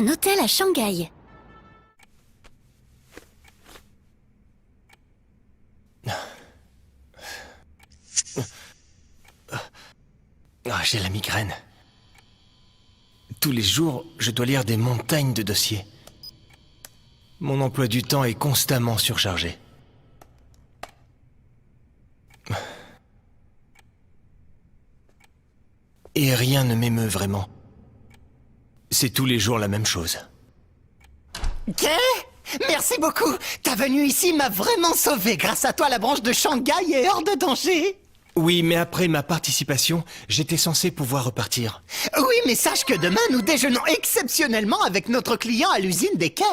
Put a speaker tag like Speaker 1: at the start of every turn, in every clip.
Speaker 1: un hôtel à Shanghai.
Speaker 2: Ah, j'ai la migraine. Tous les jours, je dois lire des montagnes de dossiers. Mon emploi du temps est constamment surchargé. Et rien ne m'émeut vraiment. C'est tous les jours la même chose.
Speaker 3: Quai ? Merci beaucoup. Ta venue ici m'a vraiment sauvé. Grâce à toi, la branche de Shanghai est hors de danger.
Speaker 2: Oui, mais après ma participation, j'étais censé pouvoir repartir.
Speaker 3: Oui, mais sache que demain, nous déjeunons exceptionnellement avec notre client à l'usine des quais.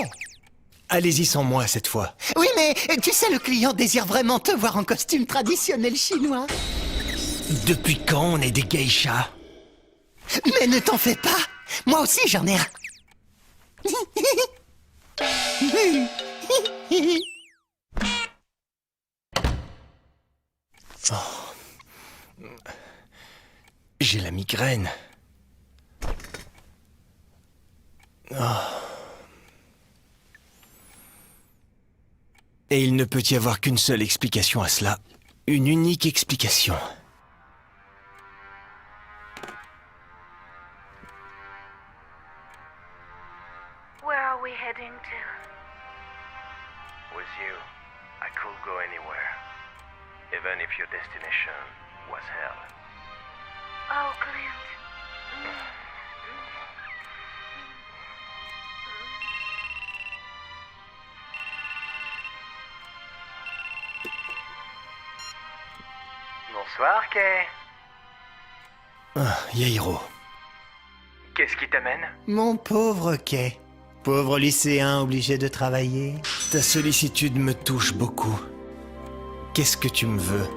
Speaker 2: Allez-y sans moi cette fois.
Speaker 3: Oui, mais tu sais, le client désire vraiment te voir en costume traditionnel chinois.
Speaker 2: Depuis quand on est des geishas?
Speaker 3: Mais ne t'en fais pas. Moi aussi, j'en ai un.
Speaker 2: J'ai la migraine. Et il ne peut y avoir qu'une seule explication à cela. Une unique explication.
Speaker 4: Where are we heading to?
Speaker 5: With you, I could go anywhere, even if your destination was hell.
Speaker 4: Oh, Clint.
Speaker 5: Bonsoir, Kay.
Speaker 2: Ah, Yairo.
Speaker 5: Qu'est-ce qui t'amène?
Speaker 3: Mon pauvre Quai. Pauvre lycéen obligé de travailler.
Speaker 2: Ta sollicitude me touche beaucoup. Qu'est-ce que tu me veux?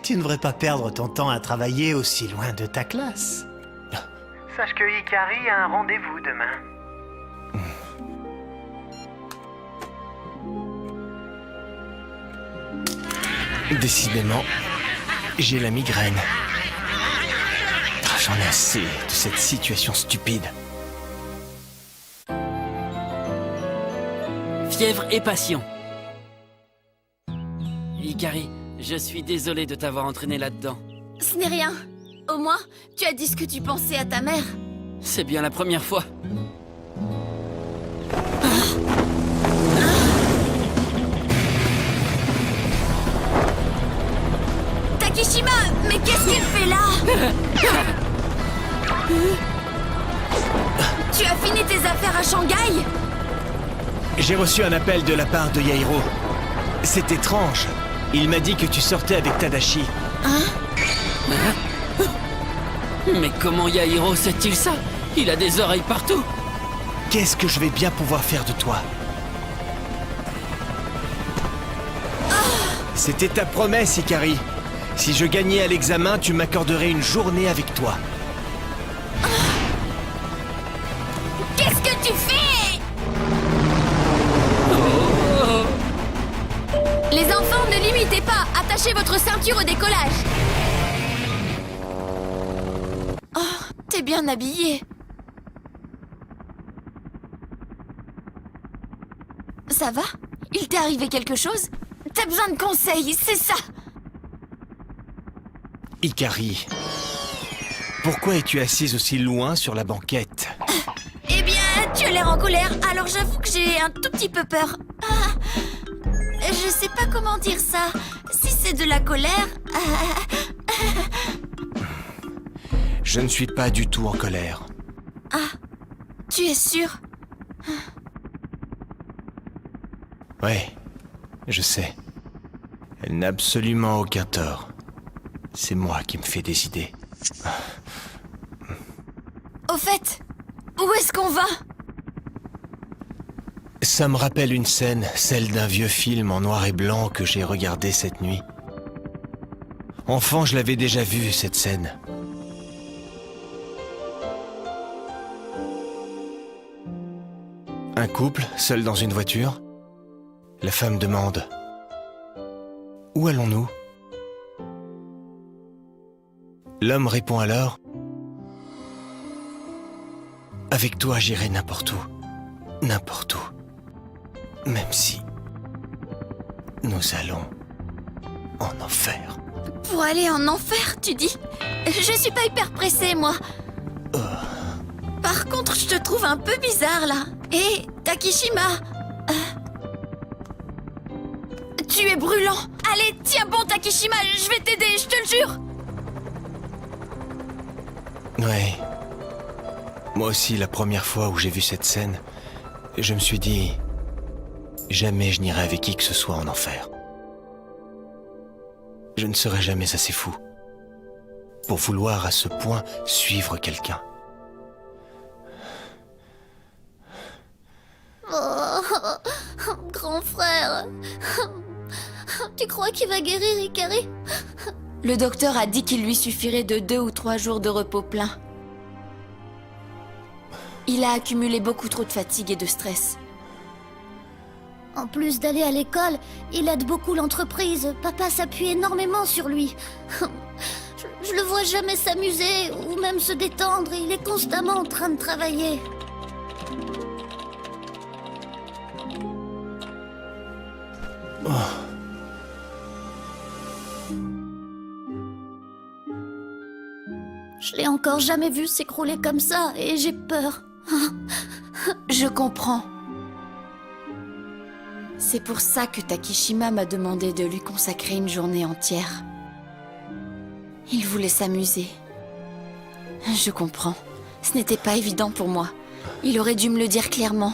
Speaker 3: Tu ne devrais pas perdre ton temps à travailler aussi loin de ta classe.
Speaker 5: Sache que Hikari a un rendez-vous demain.
Speaker 2: Décidément, j'ai la migraine. Ah, j'en ai assez de cette situation stupide.
Speaker 6: Fièvre et passion. Hikari, je suis désolé de t'avoir entraîné là-dedans.
Speaker 1: Ce n'est rien. Au moins, tu as dit ce que tu pensais à ta mère.
Speaker 6: C'est bien la première fois.
Speaker 1: Takeshima, mais qu'est-ce qu'il fait là? Tu as fini tes affaires à Shanghai?
Speaker 2: J'ai reçu un appel de la part de Yairo. C'est étrange. Il m'a dit que tu sortais avec Tadashi.
Speaker 6: Mais comment Yairo sait-il ça? Il a des oreilles partout.
Speaker 2: Qu'est-ce que je vais bien pouvoir faire de toi? C'était ta promesse, Hikari. Si je gagnais à l'examen, tu m'accorderais une journée avec toi.
Speaker 1: Qu'est-ce que tu fais? Les enfants, ne l'imitez pas. Attachez votre ceinture au décollage. Oh, t'es bien habillé. Ça va? Il t'est arrivé quelque chose? T'as besoin de conseils, c'est ça?
Speaker 2: Hikari, pourquoi es-tu assise aussi loin sur la banquette?
Speaker 1: Eh bien, tu as l'air en colère, alors j'avoue que j'ai un tout petit peu peur. Je sais pas comment dire ça. Si c'est de la colère...
Speaker 2: Je ne suis pas du tout en colère.
Speaker 1: Ah, tu es sûr?
Speaker 2: Ouais, je sais. Elle n'a absolument aucun tort. C'est moi qui me fais des idées.
Speaker 1: Au fait, où est-ce qu'on va?
Speaker 2: Ça me rappelle une scène, celle d'un vieux film en noir et blanc que j'ai regardé cette nuit. Enfant, je l'avais déjà vue, cette scène. Un couple, seul dans une voiture. La femme demande « Où allons-nous » L'homme répond alors Avec toi, j'irai n'importe où. N'importe où. Même si... nous allons en enfer.
Speaker 1: Pour aller en enfer, tu dis? Je suis pas hyper pressée, moi. Par contre, je te trouve un peu bizarre, là. Hé, Takishima. Tu es brûlant. Allez, tiens bon, Takishima, je vais t'aider, je te le jure.
Speaker 2: Ouais. Moi aussi, la première fois où j'ai vu cette scène, je me suis dit... jamais je n'irai avec qui que ce soit en enfer. Je ne serai jamais assez fou pour vouloir à ce point suivre quelqu'un.
Speaker 1: Oh, grand frère. Tu crois qu'il va guérir, Ikari? Le docteur a dit qu'il lui suffirait de 2 ou 3 jours de repos plein. Il a accumulé beaucoup trop de fatigue et de stress.
Speaker 7: En plus d'aller à l'école, il aide beaucoup l'entreprise. Papa s'appuie énormément sur lui. Je le vois jamais s'amuser ou même se détendre. Il est constamment en train de travailler. Je l'ai encore jamais vu s'écrouler comme ça et j'ai peur.
Speaker 1: Je comprends. C'est pour ça que Takishima m'a demandé de lui consacrer une journée entière. Il voulait s'amuser. Je comprends. Ce n'était pas évident pour moi. Il aurait dû me le dire clairement.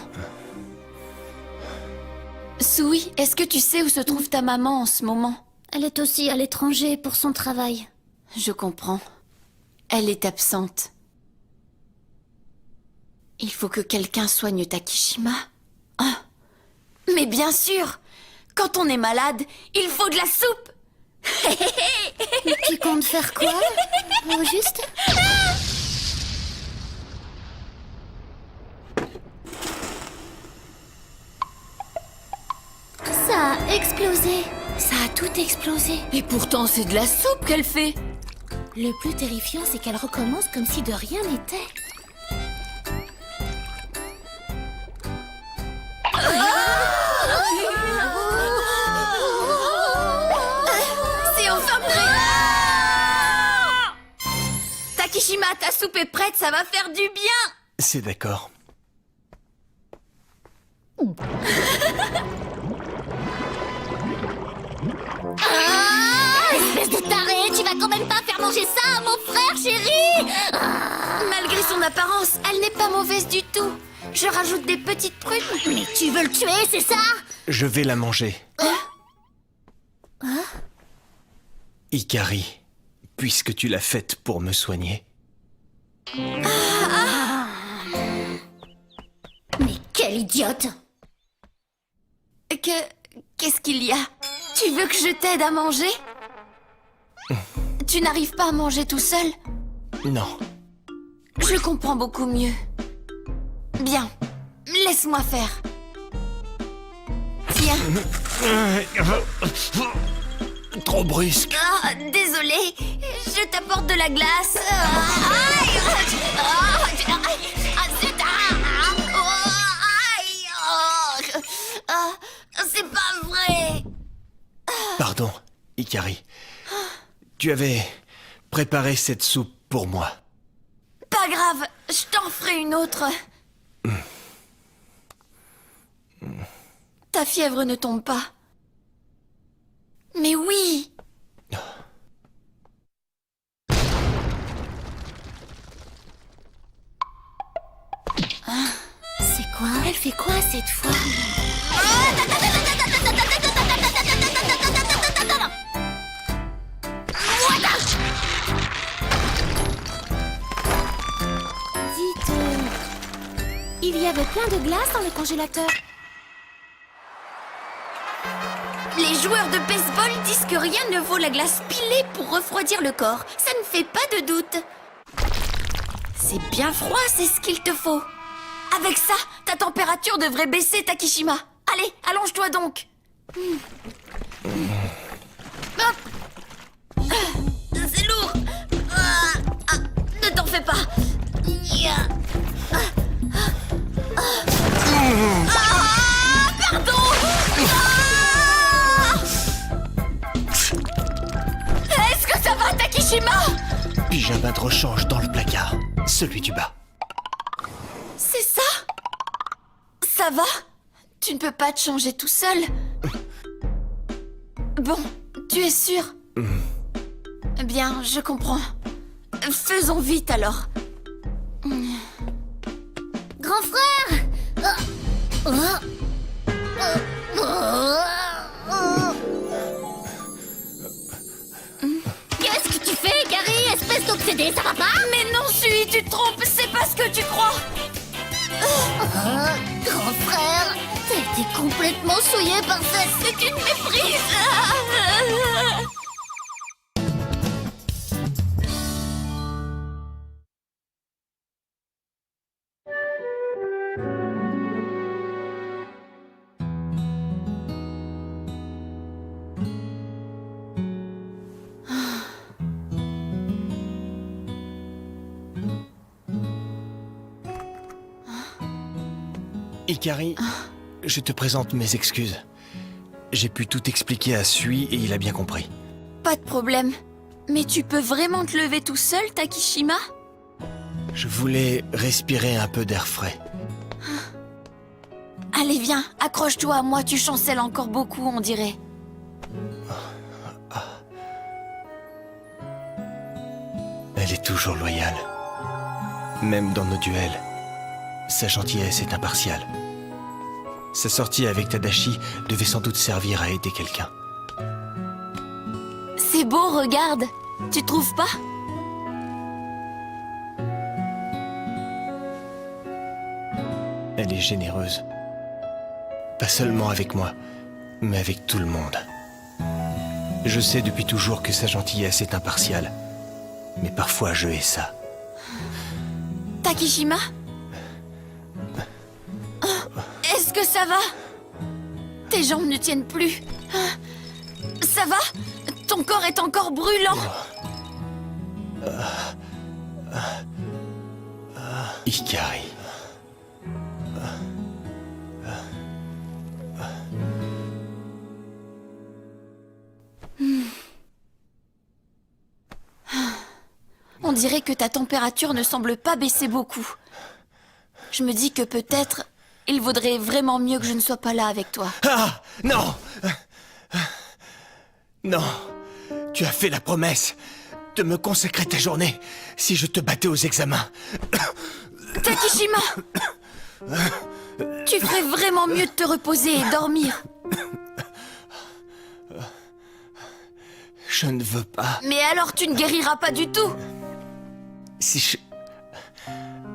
Speaker 1: Sui, est-ce que tu sais où se trouve ta maman en ce moment?
Speaker 7: Elle est aussi à l'étranger pour son travail.
Speaker 1: Je comprends. Elle est absente. Il faut que quelqu'un soigne Takishima. Ah. Mais bien sûr! Quand on est malade, il faut de la soupe!
Speaker 7: Tu comptes faire quoi, au juste? Ça a explosé. Ça a tout explosé.
Speaker 1: Et pourtant, c'est de la soupe qu'elle fait!
Speaker 7: Le plus terrifiant, c'est qu'elle recommence comme si de rien n'était.
Speaker 1: C'est enfin prêt! Takishima, ta soupe est prête, ça va faire du bien!
Speaker 2: C'est d'accord.
Speaker 7: Espèce de taré, tu vas quand même pas faire manger ça à mon frère, chérie!
Speaker 1: Malgré son apparence, elle n'est pas mauvaise du tout. Je rajoute des petites prunes.
Speaker 7: Mais tu veux le tuer, c'est ça?
Speaker 2: Je vais la manger. Ikari, puisque tu l'as faite pour me soigner.
Speaker 7: Mais quelle idiote!
Speaker 1: Qu'est-ce qu'il y a? Tu veux que je t'aide à manger? Tu n'arrives pas à manger tout seul?
Speaker 2: Non.
Speaker 1: Je comprends beaucoup mieux. Bien, laisse-moi faire. Tiens.
Speaker 2: Trop brusque.
Speaker 1: Ah, désolé, je t'apporte de la glace. C'est pas vrai.
Speaker 2: Pardon, Ikari. Tu avais préparé cette soupe pour moi.
Speaker 1: Pas grave, je t'en ferai une autre. Ta fièvre ne tombe pas. Mais oui.
Speaker 7: C'est quoi? Elle fait quoi cette fois? Dites, il y avait plein de glace dans le congélateur.
Speaker 1: Les joueurs de baseball disent que rien ne vaut la glace pilée pour refroidir le corps. Ça ne fait pas de doute. C'est bien froid, c'est ce qu'il te faut. Avec ça, ta température devrait baisser, Takishima. Allez, allonge-toi donc. Hop. C'est lourd. Ne t'en fais pas.
Speaker 2: pyjama de rechange dans le placard. Celui du bas.
Speaker 1: C'est ça? Ça va? Tu ne peux pas te changer tout seul? Bon, tu es sûr? Bien, je comprends. Faisons vite alors.
Speaker 7: Grand frère! Qu'est-ce que tu fais, Gary, espèce d'obsédé, ça va pas?
Speaker 1: Mais non, Sui, tu te trompes, c'est pas ce que tu crois.
Speaker 7: Grand frère, t'as été complètement souillé par cette...
Speaker 1: C'est une méprise.
Speaker 2: Ikari, je te présente mes excuses. J'ai pu tout expliquer à Sui et il a bien compris.
Speaker 1: Pas de problème. Mais tu peux vraiment te lever tout seul, Takishima?
Speaker 2: Je voulais respirer un peu d'air frais.
Speaker 1: Allez, viens, accroche-toi à moi, tu chancelles encore beaucoup, on dirait.
Speaker 2: Elle est toujours loyale. Même dans nos duels. Sa gentillesse est impartiale. Sa sortie avec Tadashi devait sans doute servir à aider quelqu'un.
Speaker 1: C'est beau, regarde. Tu trouves pas?
Speaker 2: Elle est généreuse. Pas seulement avec moi, mais avec tout le monde. Je sais depuis toujours que sa gentillesse est impartiale. Mais parfois je hais ça.
Speaker 1: Takishima? Est-ce que ça va? Tes jambes ne tiennent plus. Ça va? Ton corps est encore brûlant.
Speaker 2: Ikari.
Speaker 1: On dirait que ta température ne semble pas baisser beaucoup. Je me dis que peut-être il vaudrait vraiment mieux que je ne sois pas là avec toi.
Speaker 2: Ah! Non! Non! Tu as fait la promesse de me consacrer ta journée si je te battais aux examens.
Speaker 1: Takishima! Tu ferais vraiment mieux de te reposer et dormir.
Speaker 2: Je ne veux pas.
Speaker 1: Mais alors tu ne guériras pas du tout.
Speaker 2: Si je...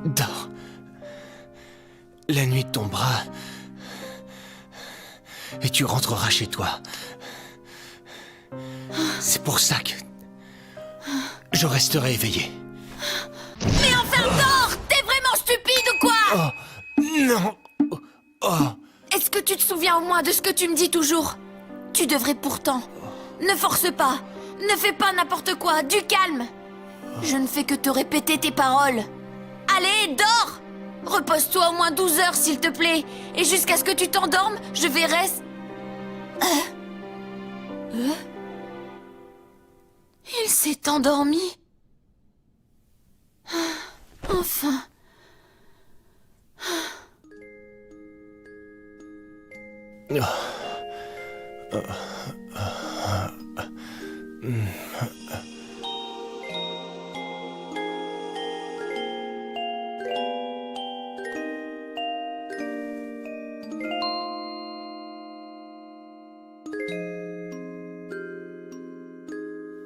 Speaker 2: dors... La nuit tombera... et tu rentreras chez toi. C'est pour ça que... je resterai éveillé.
Speaker 1: Mais enfin dors! T'es vraiment stupide ou quoi?
Speaker 2: Oh, non! Oh,
Speaker 1: Est-ce que tu te souviens au moins de ce que tu me dis toujours? Tu devrais pourtant. Ne force pas. Ne fais pas n'importe quoi. Du calme. Je ne fais que te répéter tes paroles. Allez, dors! Repose-toi au moins 12 heures, s'il te plaît. Et jusqu'à ce que tu t'endormes, je vais rester... Il s'est endormi. Enfin...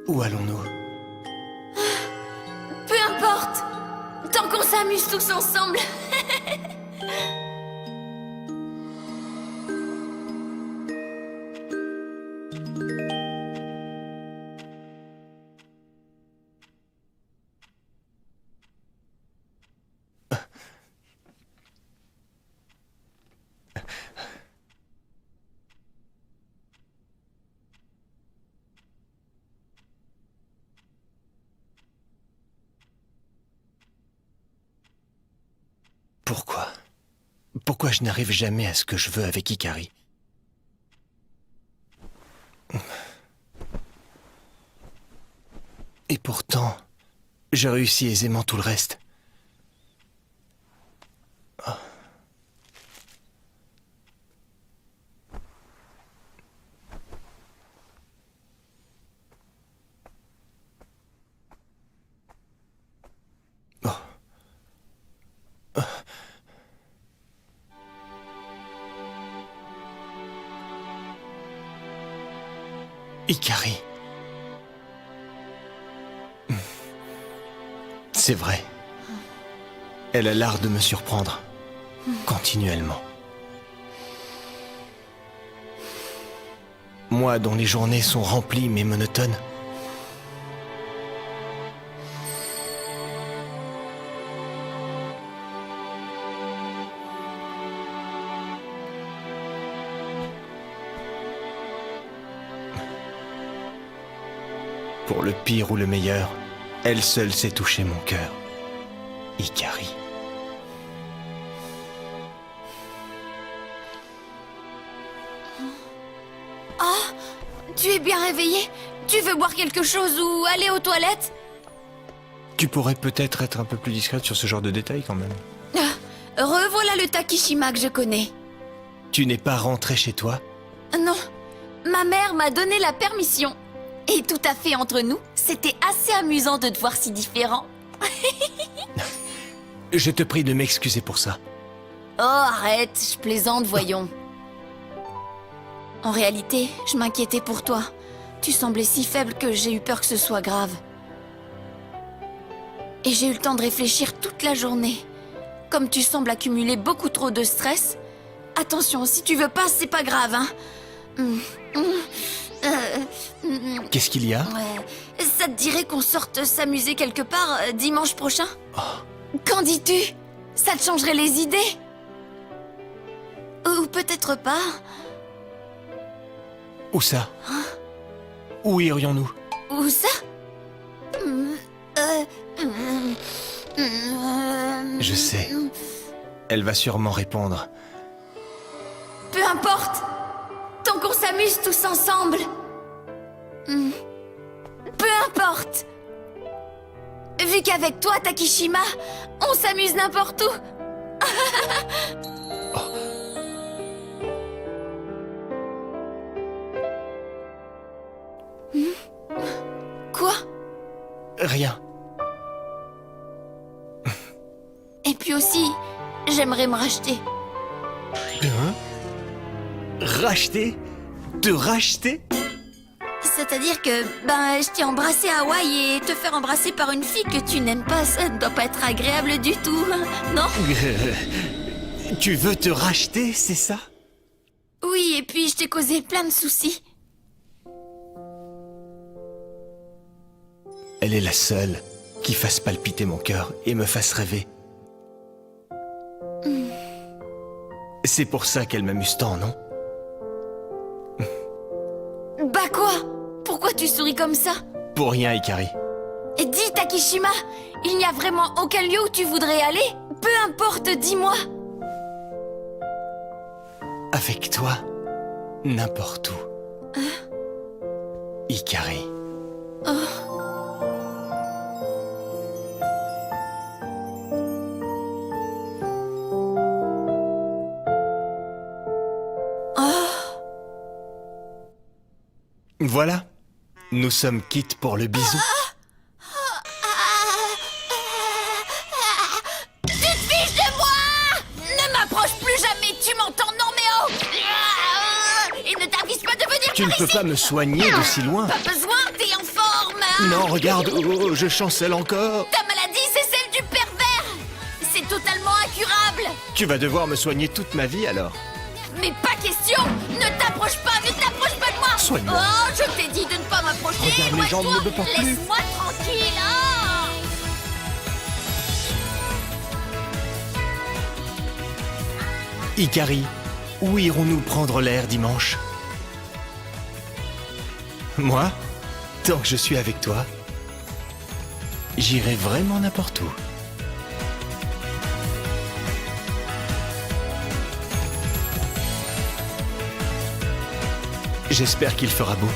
Speaker 2: Où allons-nous?
Speaker 1: Peu importe. Tant qu'on s'amuse tous ensemble.
Speaker 2: Pourquoi? Pourquoi je n'arrive jamais à ce que je veux avec Ikari? Et pourtant, Je réussis aisément tout le reste. Ikari. C'est vrai. Elle a l'art de me surprendre. Continuellement. Moi dont les journées sont remplies mais monotones. Pour le pire ou le meilleur, elle seule sait toucher mon cœur. Ikari.
Speaker 1: Tu es bien réveillé? Tu veux boire quelque chose ou aller aux toilettes?
Speaker 2: Tu pourrais peut-être être un peu plus discrète sur ce genre de détails quand même.
Speaker 1: Revoilà le Takishima que je connais.
Speaker 2: Tu n'es pas rentré chez toi?
Speaker 1: Non, ma mère m'a donné la permission. Et tout à fait entre nous, c'était assez amusant de te voir si différent.
Speaker 2: Je te prie de m'excuser pour ça.
Speaker 1: Oh, arrête, je plaisante, voyons. En réalité, je m'inquiétais pour toi. Tu semblais si faible que j'ai eu peur que ce soit grave. Et j'ai eu le temps de réfléchir toute la journée. Comme tu sembles accumuler beaucoup trop de stress, attention, si tu veux pas, c'est pas grave, hein.
Speaker 2: Qu'est-ce qu'il y a?
Speaker 1: Ça te dirait qu'on sorte s'amuser quelque part dimanche prochain? Qu'en dis-tu? Ça te changerait les idées? Ou peut-être pas.
Speaker 2: Où ça? Où irions-nous?
Speaker 1: Où ça?
Speaker 2: Je sais. Elle va sûrement répondre.
Speaker 1: Peu importe. Tant qu'on s'amuse tous ensemble. Peu importe. Vu qu'avec toi, Takishima, on s'amuse n'importe où. Quoi?
Speaker 2: Rien.
Speaker 1: Et puis aussi, j'aimerais me racheter.
Speaker 2: Hein? Racheter? Te racheter?
Speaker 1: C'est-à-dire que, je t'ai embrassé à Hawaï et te faire embrasser par une fille que tu n'aimes pas, ça ne doit pas être agréable du tout, non?
Speaker 2: Tu veux te racheter, c'est ça?
Speaker 1: Oui, et puis je t'ai causé plein de soucis.
Speaker 2: Elle est la seule qui fasse palpiter mon cœur et me fasse rêver. C'est pour ça qu'elle m'amuse tant, non?
Speaker 1: Bah quoi? Pourquoi tu souris comme ça?
Speaker 2: Pour rien, Ikari.
Speaker 1: Et dis, Takishima, il n'y a vraiment aucun lieu où tu voudrais aller? Peu importe, dis-moi.
Speaker 2: Avec toi, n'importe où. Ikari. Voilà, nous sommes quittes pour le bisou.
Speaker 1: Tu te fiches de moi? Ne m'approche plus jamais, tu m'entends? Non mais oh! Et ne t'avise pas de venir
Speaker 2: Tu ne
Speaker 1: par
Speaker 2: peux
Speaker 1: ici.
Speaker 2: pas me soigner de si loin.
Speaker 1: Pas besoin, t'es en forme.
Speaker 2: Non, regarde, je chancelle encore.
Speaker 1: Ta maladie, c'est celle du pervers. C'est totalement incurable.
Speaker 2: Tu vas devoir me soigner toute ma vie alors.
Speaker 1: Mais pas question. Ne t'approche pas de moi.
Speaker 2: Soigne-moi.
Speaker 1: Oh, je t'ai dit de ne pas m'approcher.
Speaker 2: Regarde, mes jambes ne me portent plus.
Speaker 1: Laisse-moi tranquille. Oh.
Speaker 2: Ikari, où irons-nous prendre l'air dimanche? Moi, tant que je suis avec toi, j'irai vraiment n'importe où. J'espère qu'il fera beau.